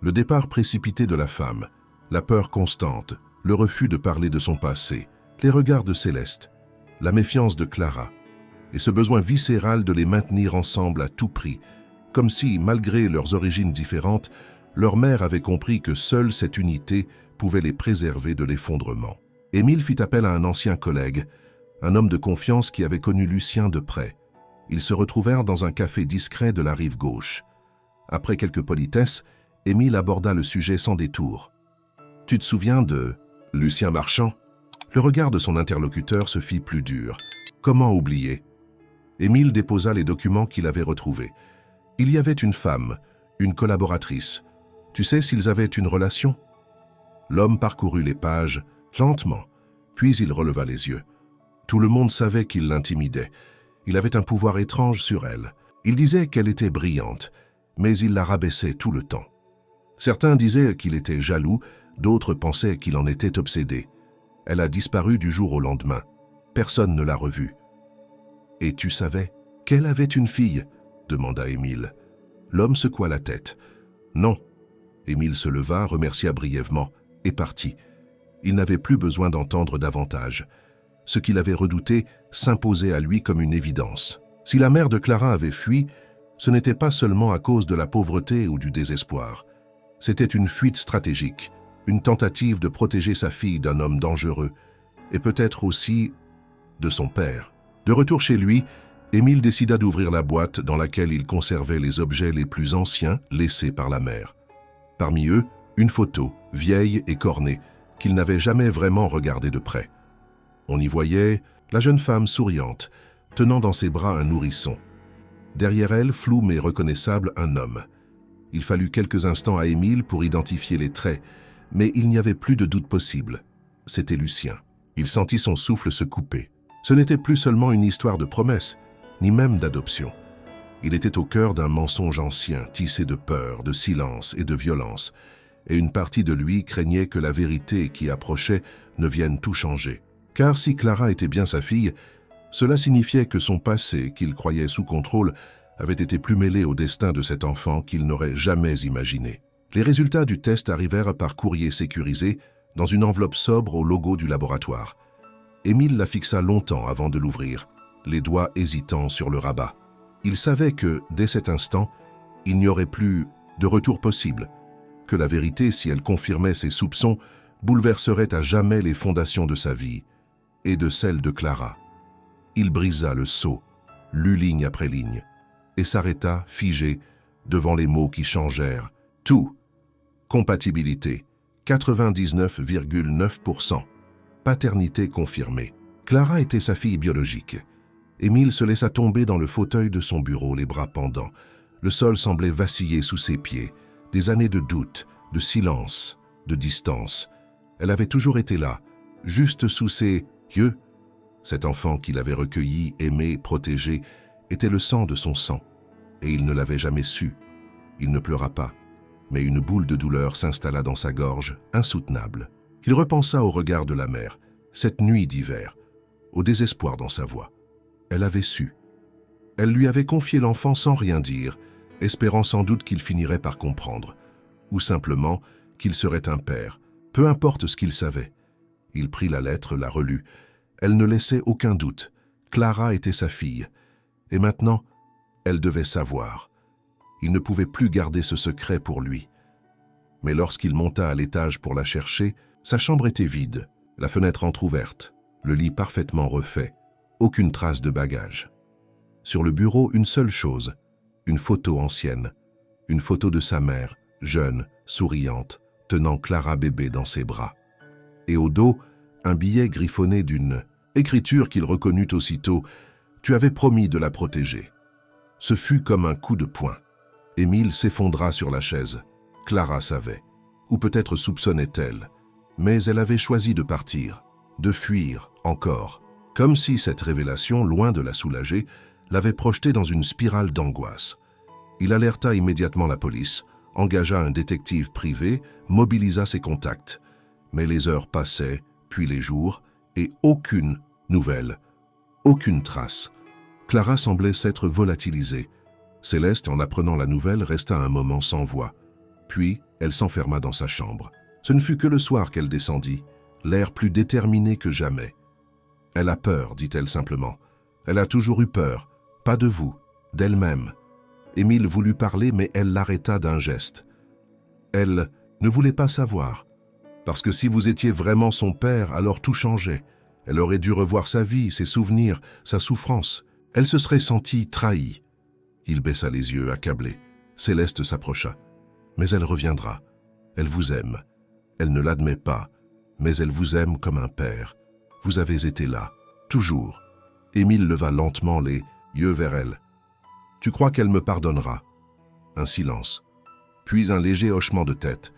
Le départ précipité de la femme, la peur constante, le refus de parler de son passé, les regards de Céleste, la méfiance de Clara, et ce besoin viscéral de les maintenir ensemble à tout prix, comme si, malgré leurs origines différentes, leur mère avait compris que seule cette unité pouvait les préserver de l'effondrement. Émile fit appel à un ancien collègue, un homme de confiance qui avait connu Lucien de près. Ils se retrouvèrent dans un café discret de la rive gauche. Après quelques politesses, Émile aborda le sujet sans détour. « Tu te souviens de Lucien Marchand ?» Le regard de son interlocuteur se fit plus dur. Comment oublier? Émile déposa les documents qu'il avait retrouvés. Il y avait une femme, une collaboratrice. Tu sais s'ils avaient une relation? L'homme parcourut les pages, lentement, puis il releva les yeux. Tout le monde savait qu'il l'intimidait. Il avait un pouvoir étrange sur elle. Il disait qu'elle était brillante, mais il la rabaissait tout le temps. Certains disaient qu'il était jaloux, d'autres pensaient qu'il en était obsédé. Elle a disparu du jour au lendemain. Personne ne l'a revue. « Et tu savais qu'elle avait une fille ?» demanda Émile. L'homme secoua la tête. « Non. » Émile se leva, remercia brièvement et partit. Il n'avait plus besoin d'entendre davantage. Ce qu'il avait redouté s'imposait à lui comme une évidence. Si la mère de Clara avait fui, ce n'était pas seulement à cause de la pauvreté ou du désespoir. C'était une fuite stratégique, une tentative de protéger sa fille d'un homme dangereux, et peut-être aussi de son père. De retour chez lui, Émile décida d'ouvrir la boîte dans laquelle il conservait les objets les plus anciens laissés par la mère. Parmi eux, une photo, vieille et cornée, qu'il n'avait jamais vraiment regardée de près. On y voyait la jeune femme souriante, tenant dans ses bras un nourrisson. Derrière elle, flou mais reconnaissable, un homme. Il fallut quelques instants à Émile pour identifier les traits, mais il n'y avait plus de doute possible. C'était Lucien. Il sentit son souffle se couper. Ce n'était plus seulement une histoire de promesse, ni même d'adoption. Il était au cœur d'un mensonge ancien, tissé de peur, de silence et de violence, et une partie de lui craignait que la vérité qui approchait ne vienne tout changer. Car si Clara était bien sa fille, cela signifiait que son passé, qu'il croyait sous contrôle, avait été plus mêlé au destin de cet enfant qu'il n'aurait jamais imaginé. Les résultats du test arrivèrent par courrier sécurisé, dans une enveloppe sobre au logo du laboratoire. Émile la fixa longtemps avant de l'ouvrir, les doigts hésitants sur le rabat. Il savait que, dès cet instant, il n'y aurait plus de retour possible, que la vérité, si elle confirmait ses soupçons, bouleverserait à jamais les fondations de sa vie et de celle de Clara. Il brisa le sceau, lut ligne après ligne, et s'arrêta, figé, devant les mots qui changèrent. Tout. Compatibilité, 99,9%. Paternité confirmée, Clara était sa fille biologique. Émile se laissa tomber dans le fauteuil de son bureau, les bras pendants. Le sol semblait vaciller sous ses pieds. Des années de doute, de silence, de distance. Elle avait toujours été là, juste sous ses yeux. Cet enfant qu'il avait recueilli, aimé, protégé, était le sang de son sang. Et il ne l'avait jamais su. Il ne pleura pas, mais une boule de douleur s'installa dans sa gorge, insoutenable. Il repensa au regard de la mère, cette nuit d'hiver, au désespoir dans sa voix. Elle avait su. Elle lui avait confié l'enfant sans rien dire, espérant sans doute qu'il finirait par comprendre, ou simplement qu'il serait un père, peu importe ce qu'il savait. Il prit la lettre, la relut. Elle ne laissait aucun doute. Clara était sa fille. Et maintenant, elle devait savoir. Il ne pouvait plus garder ce secret pour lui. Mais lorsqu'il monta à l'étage pour la chercher, sa chambre était vide, la fenêtre entr'ouverte, le lit parfaitement refait, aucune trace de bagages. Sur le bureau, une seule chose, une photo ancienne, une photo de sa mère, jeune, souriante, tenant Clara bébé dans ses bras. Et au dos, un billet griffonné d'une écriture qu'il reconnut aussitôt. « Tu avais promis de la protéger ». Ce fut comme un coup de poing. Émile s'effondra sur la chaise. Clara savait, ou peut-être soupçonnait-elle, mais elle avait choisi de partir, de fuir encore, comme si cette révélation, loin de la soulager, l'avait projetée dans une spirale d'angoisse. Il alerta immédiatement la police, engagea un détective privé, mobilisa ses contacts. Mais les heures passaient, puis les jours, et aucune nouvelle, aucune trace. Clara semblait s'être volatilisée. Céleste, en apprenant la nouvelle, resta un moment sans voix. Puis, elle s'enferma dans sa chambre. Ce ne fut que le soir qu'elle descendit, l'air plus déterminé que jamais. « Elle a peur, dit-elle simplement. Elle a toujours eu peur, pas de vous, d'elle-même. » Émile voulut parler, mais elle l'arrêta d'un geste. Elle ne voulait pas savoir. Parce que si vous étiez vraiment son père, alors tout changeait. Elle aurait dû revoir sa vie, ses souvenirs, sa souffrance. Elle se serait sentie trahie. Il baissa les yeux, accablé. Céleste s'approcha. Mais elle reviendra. Elle vous aime. Elle ne l'admet pas, mais elle vous aime comme un père. Vous avez été là, toujours. Émile leva lentement les yeux vers elle. Tu crois qu'elle me pardonnera? Un silence, puis un léger hochement de tête.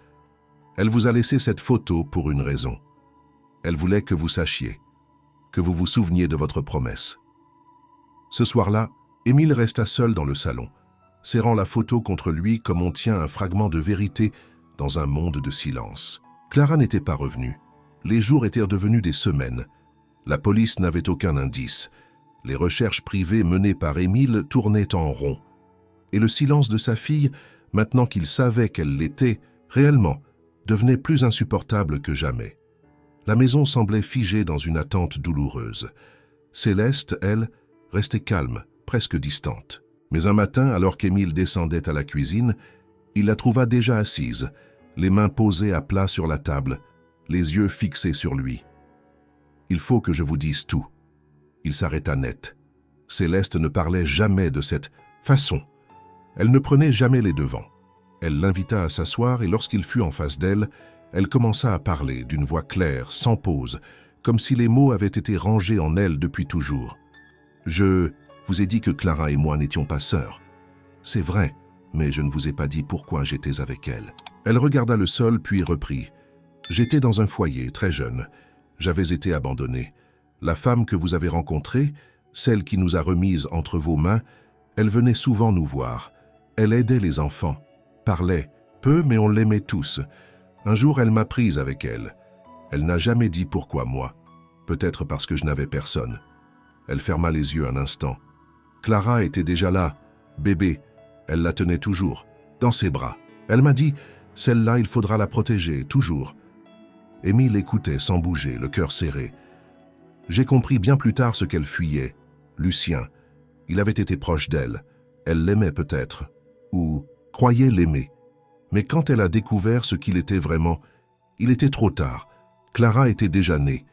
Elle vous a laissé cette photo pour une raison. Elle voulait que vous sachiez, que vous vous souveniez de votre promesse. Ce soir-là, Émile resta seul dans le salon, serrant la photo contre lui comme on tient un fragment de vérité dans un monde de silence. Clara n'était pas revenue. Les jours étaient devenus des semaines. La police n'avait aucun indice. Les recherches privées menées par Émile tournaient en rond. Et le silence de sa fille, maintenant qu'il savait qu'elle l'était, réellement, devenait plus insupportable que jamais. La maison semblait figée dans une attente douloureuse. Céleste, elle, restait calme, presque distante. Mais un matin, alors qu'Émile descendait à la cuisine, il la trouva déjà assise, les mains posées à plat sur la table, les yeux fixés sur lui. « Il faut que je vous dise tout. » Il s'arrêta net. Céleste ne parlait jamais de cette façon. Elle ne prenait jamais les devants. Elle l'invita à s'asseoir et lorsqu'il fut en face d'elle, elle commença à parler d'une voix claire, sans pause, comme si les mots avaient été rangés en elle depuis toujours. « Je vous ai dit que Clara et moi n'étions pas sœurs. C'est vrai, mais je ne vous ai pas dit pourquoi j'étais avec elle. » Elle regarda le sol puis reprit. « J'étais dans un foyer, très jeune. J'avais été abandonnée. La femme que vous avez rencontrée, celle qui nous a remises entre vos mains, elle venait souvent nous voir. Elle aidait les enfants, parlait, peu mais on l'aimait tous. Un jour, elle m'a prise avec elle. Elle n'a jamais dit pourquoi moi. Peut-être parce que je n'avais personne. » Elle ferma les yeux un instant. Clara était déjà là, bébé. Elle la tenait toujours, dans ses bras. Elle m'a dit, « Celle-là, il faudra la protéger, toujours. » Émile écoutait sans bouger, le cœur serré. J'ai compris bien plus tard ce qu'elle fuyait. Lucien. Il avait été proche d'elle. Elle l'aimait peut-être, ou croyait l'aimer. Mais quand elle a découvert ce qu'il était vraiment, il était trop tard. Clara était déjà née,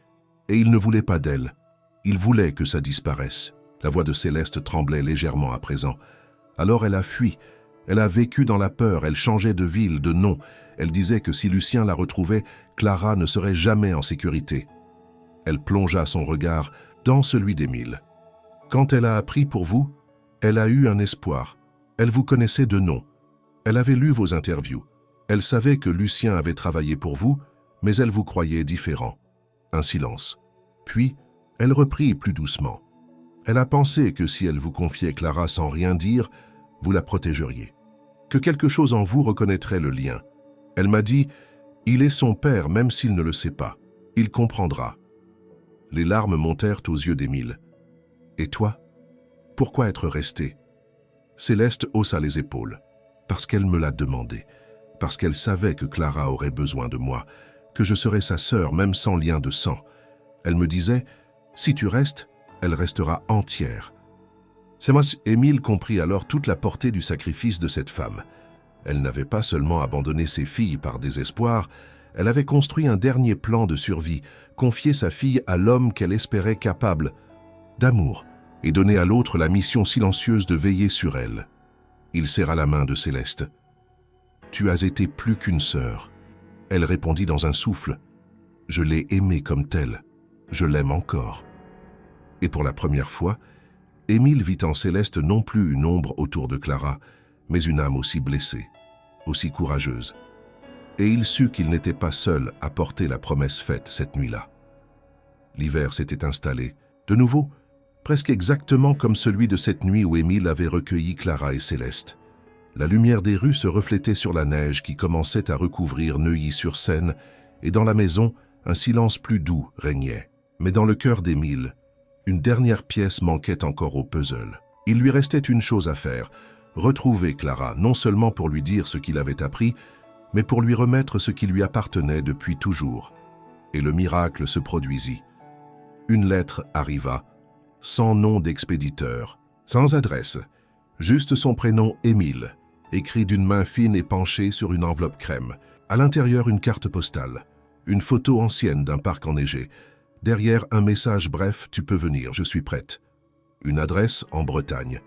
et il ne voulait pas d'elle. Il voulait que ça disparaisse. La voix de Céleste tremblait légèrement à présent. Alors elle a fui. Elle a vécu dans la peur, elle changeait de ville, de nom. Elle disait que si Lucien la retrouvait, Clara ne serait jamais en sécurité. Elle plongea son regard dans celui d'Émile. Quand elle a appris pour vous, elle a eu un espoir. Elle vous connaissait de nom. Elle avait lu vos interviews. Elle savait que Lucien avait travaillé pour vous, mais elle vous croyait différent. Un silence. Puis, elle reprit plus doucement. Elle a pensé que si elle vous confiait Clara sans rien dire, vous la protégeriez. Que quelque chose en vous reconnaîtrait le lien. Elle m'a dit, il est son père même s'il ne le sait pas. Il comprendra. Les larmes montèrent aux yeux d'Émile. Et toi? Pourquoi être resté? Céleste haussa les épaules. Parce qu'elle me l'a demandé. Parce qu'elle savait que Clara aurait besoin de moi, que je serais sa sœur même sans lien de sang. Elle me disait, si tu restes, elle restera entière. Émile comprit alors toute la portée du sacrifice de cette femme. Elle n'avait pas seulement abandonné ses filles par désespoir, elle avait construit un dernier plan de survie, confié sa fille à l'homme qu'elle espérait capable d'amour et donné à l'autre la mission silencieuse de veiller sur elle. Il serra la main de Céleste. « Tu as été plus qu'une sœur. » Elle répondit dans un souffle. « Je l'ai aimée comme telle. Je l'aime encore. » Et pour la première fois, Émile vit en Céleste non plus une ombre autour de Clara, mais une âme aussi blessée, aussi courageuse. Et il sut qu'il n'était pas seul à porter la promesse faite cette nuit-là. L'hiver s'était installé, de nouveau, presque exactement comme celui de cette nuit où Émile avait recueilli Clara et Céleste. La lumière des rues se reflétait sur la neige qui commençait à recouvrir Neuilly-sur-Seine, et dans la maison, un silence plus doux régnait. Mais dans le cœur d'Émile, une dernière pièce manquait encore au puzzle. Il lui restait une chose à faire, retrouver Clara, non seulement pour lui dire ce qu'il avait appris, mais pour lui remettre ce qui lui appartenait depuis toujours. Et le miracle se produisit. Une lettre arriva, sans nom d'expéditeur, sans adresse, juste son prénom Émile, écrit d'une main fine et penchée sur une enveloppe crème. À l'intérieur, une carte postale, une photo ancienne d'un parc enneigé. Derrière, un message bref, tu peux venir, je suis prête. Une adresse en Bretagne.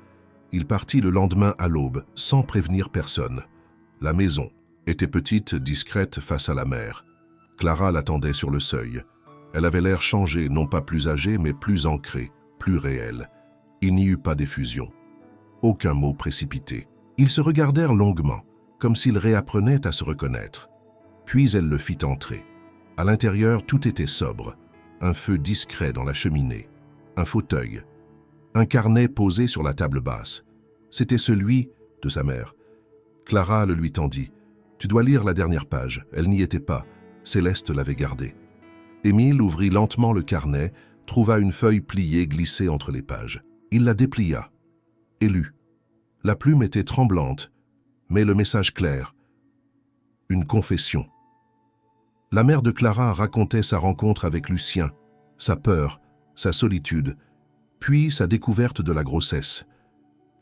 Il partit le lendemain à l'aube, sans prévenir personne. La maison était petite, discrète face à la mer. Clara l'attendait sur le seuil. Elle avait l'air changé, non pas plus âgée, mais plus ancrée, plus réelle. Il n'y eut pas d'effusion. Aucun mot précipité. Ils se regardèrent longuement, comme s'ils réapprenaient à se reconnaître. Puis elle le fit entrer. À l'intérieur, tout était sobre. Un feu discret dans la cheminée, un fauteuil, un carnet posé sur la table basse. C'était celui de sa mère. Clara le lui tendit. « Tu dois lire la dernière page. » Elle n'y était pas. Céleste l'avait gardée. Émile ouvrit lentement le carnet, trouva une feuille pliée glissée entre les pages. Il la déplia et lut. La plume était tremblante, mais le message clair. Une confession. La mère de Clara racontait sa rencontre avec Lucien, sa peur, sa solitude, puis sa découverte de la grossesse.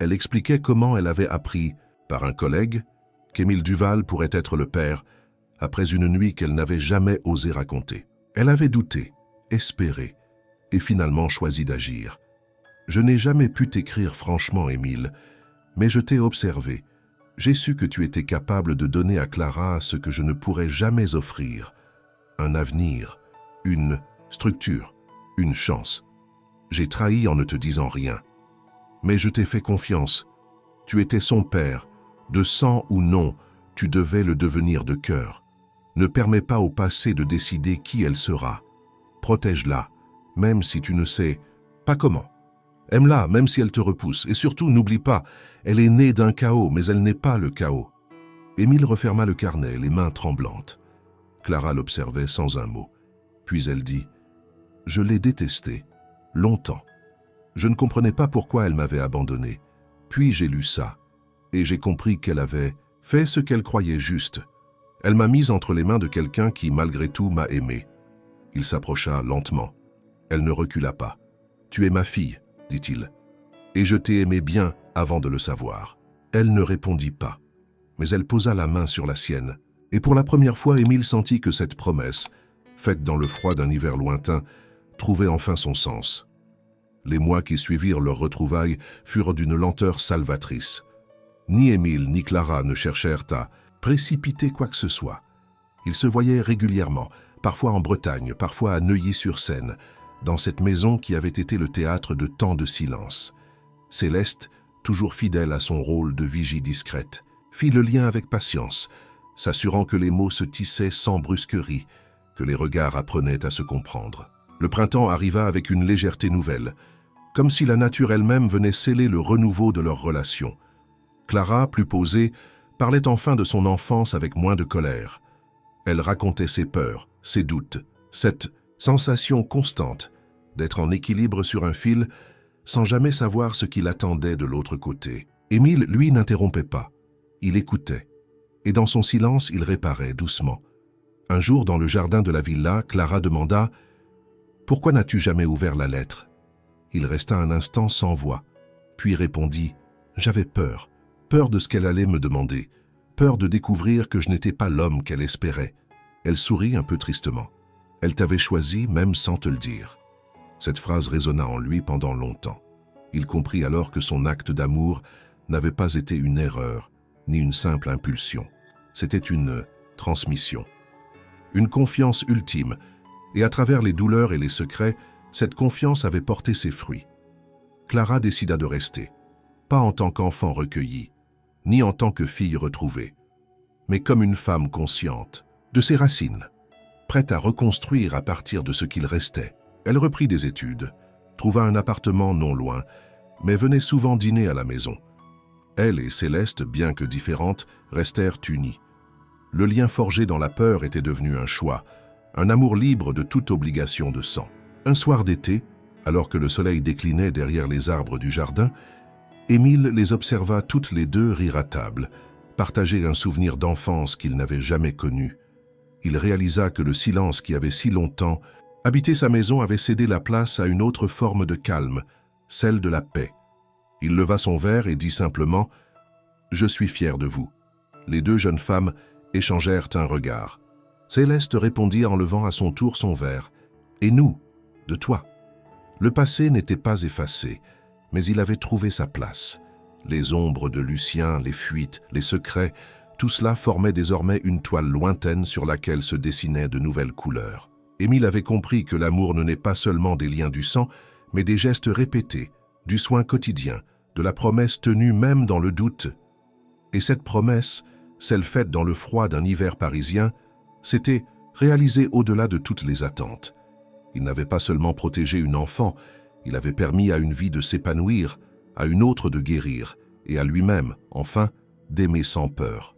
Elle expliquait comment elle avait appris, par un collègue, qu'Émile Duval pourrait être le père, après une nuit qu'elle n'avait jamais osé raconter. Elle avait douté, espéré, et finalement choisi d'agir. « Je n'ai jamais pu t'écrire franchement, Émile, mais je t'ai observé. J'ai su que tu étais capable de donner à Clara ce que je ne pourrais jamais offrir. Un avenir, une structure, une chance. J'ai trahi en ne te disant rien. Mais je t'ai fait confiance. Tu étais son père. De sang ou non, tu devais le devenir de cœur. Ne permets pas au passé de décider qui elle sera. Protège-la, même si tu ne sais pas comment. Aime-la, même si elle te repousse. Et surtout, n'oublie pas, elle est née d'un chaos, mais elle n'est pas le chaos. » Émile referma le carnet, les mains tremblantes. Clara l'observait sans un mot. Puis elle dit « Je l'ai détestée, longtemps. Je ne comprenais pas pourquoi elle m'avait abandonné. Puis j'ai lu ça, et j'ai compris qu'elle avait fait ce qu'elle croyait juste. Elle m'a mise entre les mains de quelqu'un qui, malgré tout, m'a aimé. » Il s'approcha lentement. Elle ne recula pas. « Tu es ma fille, dit-il, et je t'ai aimé bien avant de le savoir. » Elle ne répondit pas, mais elle posa la main sur la sienne. Et pour la première fois, Émile sentit que cette promesse, faite dans le froid d'un hiver lointain, trouvait enfin son sens. Les mois qui suivirent leur retrouvailles furent d'une lenteur salvatrice. Ni Émile ni Clara ne cherchèrent à précipiter quoi que ce soit. Ils se voyaient régulièrement, parfois en Bretagne, parfois à Neuilly-sur-Seine, dans cette maison qui avait été le théâtre de tant de silence. Céleste, toujours fidèle à son rôle de vigie discrète, fit le lien avec patience, s'assurant que les mots se tissaient sans brusquerie, que les regards apprenaient à se comprendre. Le printemps arriva avec une légèreté nouvelle, comme si la nature elle-même venait sceller le renouveau de leur relation. Clara, plus posée, parlait enfin de son enfance avec moins de colère. Elle racontait ses peurs, ses doutes, cette sensation constante d'être en équilibre sur un fil sans jamais savoir ce qui l'attendait de l'autre côté. Émile, lui, n'interrompait pas. Il écoutait, et dans son silence, il réparait doucement. Un jour, dans le jardin de la villa, Clara demanda « Pourquoi n'as-tu jamais ouvert la lettre ?» Il resta un instant sans voix, puis répondit « J'avais peur, peur de ce qu'elle allait me demander, peur de découvrir que je n'étais pas l'homme qu'elle espérait. » Elle sourit un peu tristement. « Elle t'avait choisi même sans te le dire. » Cette phrase résonna en lui pendant longtemps. Il comprit alors que son acte d'amour n'avait pas été une erreur, ni une simple impulsion. C'était une transmission, une confiance ultime, et à travers les douleurs et les secrets, cette confiance avait porté ses fruits. Clara décida de rester, pas en tant qu'enfant recueilli, ni en tant que fille retrouvée, mais comme une femme consciente de ses racines, prête à reconstruire à partir de ce qu'il restait. Elle reprit des études, trouva un appartement non loin, mais venait souvent dîner à la maison. Elle et Céleste, bien que différentes, restèrent unies. Le lien forgé dans la peur était devenu un choix, un amour libre de toute obligation de sang. Un soir d'été, alors que le soleil déclinait derrière les arbres du jardin, Émile les observa toutes les deux rire à table, partager un souvenir d'enfance qu'il n'avait jamais connu. Il réalisa que le silence qui avait si longtemps habité sa maison avait cédé la place à une autre forme de calme, celle de la paix. Il leva son verre et dit simplement « Je suis fier de vous ». Les deux jeunes femmes échangèrent un regard. Céleste répondit en levant à son tour son verre. « Et nous, de toi ?» Le passé n'était pas effacé, mais il avait trouvé sa place. Les ombres de Lucien, les fuites, les secrets, tout cela formait désormais une toile lointaine sur laquelle se dessinaient de nouvelles couleurs. Émile avait compris que l'amour ne naît pas seulement des liens du sang, mais des gestes répétés, du soin quotidien, de la promesse tenue même dans le doute. Et cette promesse, celle faite dans le froid d'un hiver parisien, s'était réalisée au-delà de toutes les attentes. Il n'avait pas seulement protégé une enfant, il avait permis à une vie de s'épanouir, à une autre de guérir, et à lui-même, enfin, d'aimer sans peur.